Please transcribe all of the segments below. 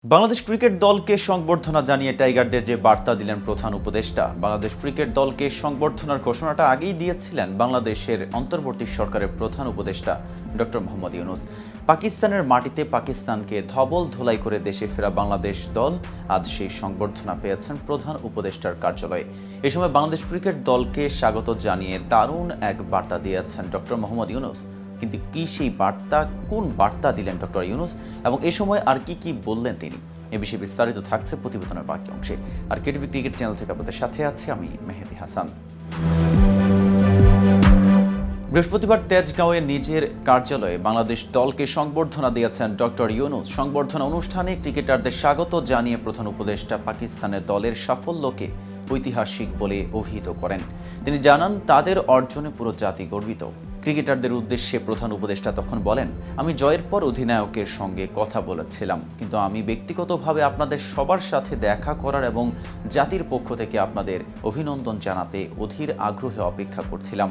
Bangladesh cricket দলকে সংবর্ধনা জানিয়ে টাইগারদের যে বার্তা দিলেন প্রধান উপদেষ্টা। বাংলাদেশ ক্রিকেট দলকে সংবর্ধনার ঘোষণাটা আগেই দিয়েছিলেন বাংলাদেশের অন্তর্বর্তী সরকারের প্রধান উপদেষ্টা ডক্টর মোহাম্মদ ইউনূস। পাকিস্তানের মাটিতে পাকিস্তানকে ধবল ধোলাই করে দেশে ফেরা বাংলাদেশ দল আজ সেই সংবর্ধনা পেয়েছেন প্রধান উপদেষ্টার কার্যালয়ে। এ সময় বাংলাদেশ ক্রিকেট দলকে স্বাগত জানিয়ে দারুণ এক বার্তা দিয়েছেন ডক্টর মোহাম্মদ ইউনূস। কিন্তু কি সেই বার্তা, কোন বার্তা দিলেন ডক্টর ইউনূস এবং এ সময় আর কি বললেন তিনি, এ বিষয়ে বিস্তারিত থাকছে প্রতিবেদনের বাকি অংশে। আর কেটিভি ক্রিকেট চ্যানেল থেকে আপনাদের সাথে আছি আমি মেহেদি হাসান। বৃহস্পতিবার তেজগাঁওয়ে নিজের কার্যালয়ে বাংলাদেশ দলকে সংবর্ধনা দিয়েছেন ডক্টর ইউনূস। সংবর্ধনা অনুষ্ঠানে ক্রিকেটারদের স্বাগত জানিয়ে প্রধান উপদেষ্টা পাকিস্তানের দলের সাফল্যকে ঐতিহাসিক বলে অভিহিত করেন। তিনি জানান, তাদের অর্জনে পুরো জাতি গর্বিত। ক্রিকেটারদের উদ্দেশ্যে প্রধান উপদেষ্টা তখন বলেন, আমি জয়ের পর অধিনায়কের সঙ্গে কথা বলেছিলাম, কিন্তু আমি ব্যক্তিগতভাবে আপনাদের সবার সাথে দেখা করার এবং জাতির পক্ষ থেকে আপনাদের অভিনন্দন জানাতে অধীর আগ্রহে অপেক্ষা করছিলাম।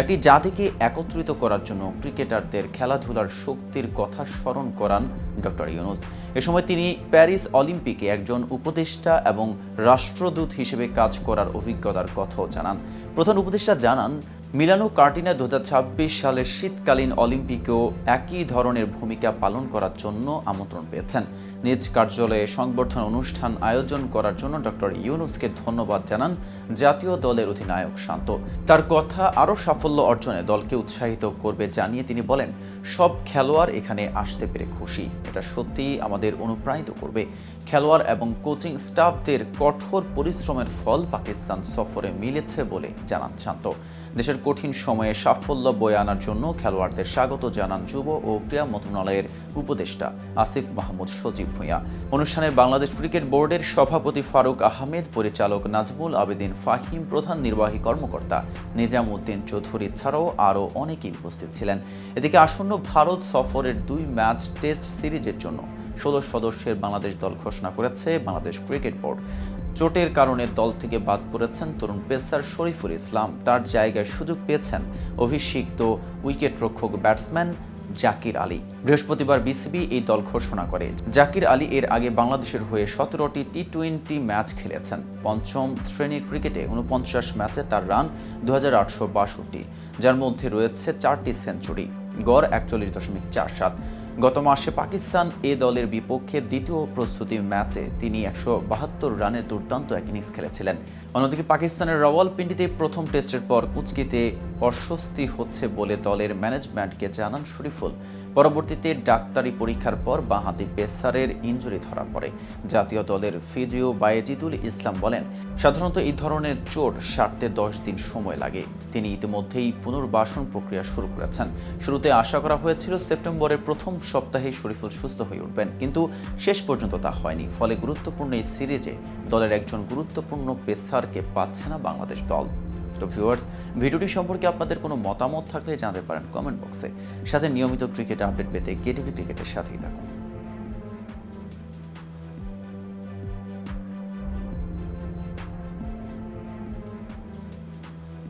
একটি জাতিকে একত্রিত করার জন্য ক্রিকেটারদের খেলাধুলার শক্তির কথা স্মরণ করান ডক্টর ইউনূস। এ সময় তিনি প্যারিস অলিম্পিকে একজন উপদেষ্টা এবং রাষ্ট্রদূত হিসেবে কাজ করার অভিজ্ঞতার কথাও জানান। প্রধান উপদেষ্টা জানান, মিলানো কার্টিনা 2026 সালের শীতকালীন অলিম্পিকেও একই ধরনের ভূমিকা পালন করার জন্য আমন্ত্রণ পেয়েছেন। নিজ কার্যালয়ে সংবর্ধনা অনুষ্ঠান আয়োজন করার জন্য ডক্টর ইউনূসকে ধন্যবাদ জানান জাতীয় দলের অধিনায়ক শান্ত। তার কথা আরও সাফল্য অর্জনে দলকে উৎসাহিত করবে জানিয়ে তিনি বলেন, সব খেলোয়াড় এখানে আসতে পেরে খুশি, এটা সত্যিই আমাদের অনুপ্রাণিত করবে। খেলোয়াড় এবং কোচিং স্টাফদের কঠোর পরিশ্রমের ফল পাকিস্তান সফরে মিলেছে বলে জানান শান্ত। দেশের কঠিন সময়ে সাফল্য বয়ে আনার জন্য খেলোয়াড়দের স্বাগত জানান যুব ও ক্রীড়া মন্ত্রণালয়ের উপদেষ্টা আসিফ মাহমুদ সজীব ভূঁইয়া। অনুষ্ঠানে বাংলাদেশ ক্রিকেট বোর্ডের সভাপতি ফারুক আহমেদ, পরিচালক নাজমুল আবেদিন ফাহিম, প্রধান নির্বাহী কর্মকর্তা নিজাম উদ্দিন চৌধুরী ছাড়াও আরও অনেকেই উপস্থিত ছিলেন। এদিকে আসন্ন ভারত সফরের 2 ম্যাচ টেস্ট সিরিজের জন্য 16 সদস্যের বাংলাদেশ দল ঘোষণা করেছে বাংলাদেশ ক্রিকেট বোর্ড। চোটের কারণে দল থেকে বাদ পড়েছেন তরুণ পেসার শরীফুল ইসলাম। তার জায়গায় সুযোগ পেয়েছেন অভিষিক্ত উইকেটরক্ষক ব্যাটসম্যান জাকির আলী। বৃহস্পতিবার বিসিবি এই দল ঘোষণা করে। জাকির আলী এর আগে বাংলাদেশের হয়ে 17টি টি-20 ম্যাচ খেলেছেন। পঞ্চম শ্রেণীর ক্রিকেটে 49 ম্যাচে তার রান 2862, যার মধ্যে রয়েছে 4টি সেঞ্চুরি, গড় 41.47। গত মাসে পাকিস্তান এ দলের বিপক্ষে দ্বিতীয় প্রস্তুতি ম্যাচে তিনি 172 রানের দুর্দান্ত এক ইনিংস খেলেছিলেন। অন্যদিকে পাকিস্তানের রাওয়ালপিন্ডিতে প্রথম টেস্টের পর কুচকিতে অস্বস্তি হচ্ছে বলে দলের ম্যানেজমেন্টকে জানান শরীফুল। পরবর্তীতে ডাক্তারি পরীক্ষার পর বাঁহাতি পেসারের ইনজুরি ধরা পড়ে। জাতীয় দলের ফিজিও বায়েজিদুল ইসলাম বলেন, সাধারণত এই ধরনের চোট সারতে 10 দিন সময় লাগে। তিনি ইতিমধ্যেই পুনর্বাসন প্রক্রিয়া শুরু করেছেন। শুরুতে আশা করা হয়েছিল সেপ্টেম্বরের প্রথম সপ্তাহে শরীফুল সুস্থ হয়ে উঠবেন, কিন্তু শেষ পর্যন্ত তা হয়নি। ফলে গুরুত্বপূর্ণ এই সিরিজে দলের একজন গুরুত্বপূর্ণ পেসারকে পাচ্ছে না বাংলাদেশ দল। তো ভিউয়ার্স, ভিডিওটি সম্পর্কে আপনাদের কোনো মতামত থাকলে জানাতে পারেন কমেন্ট বক্সে। সাথে নিয়মিত ক্রিকেট আপডেট পেতে কেটিভি ক্রিকেটের সাথেই থাকুন।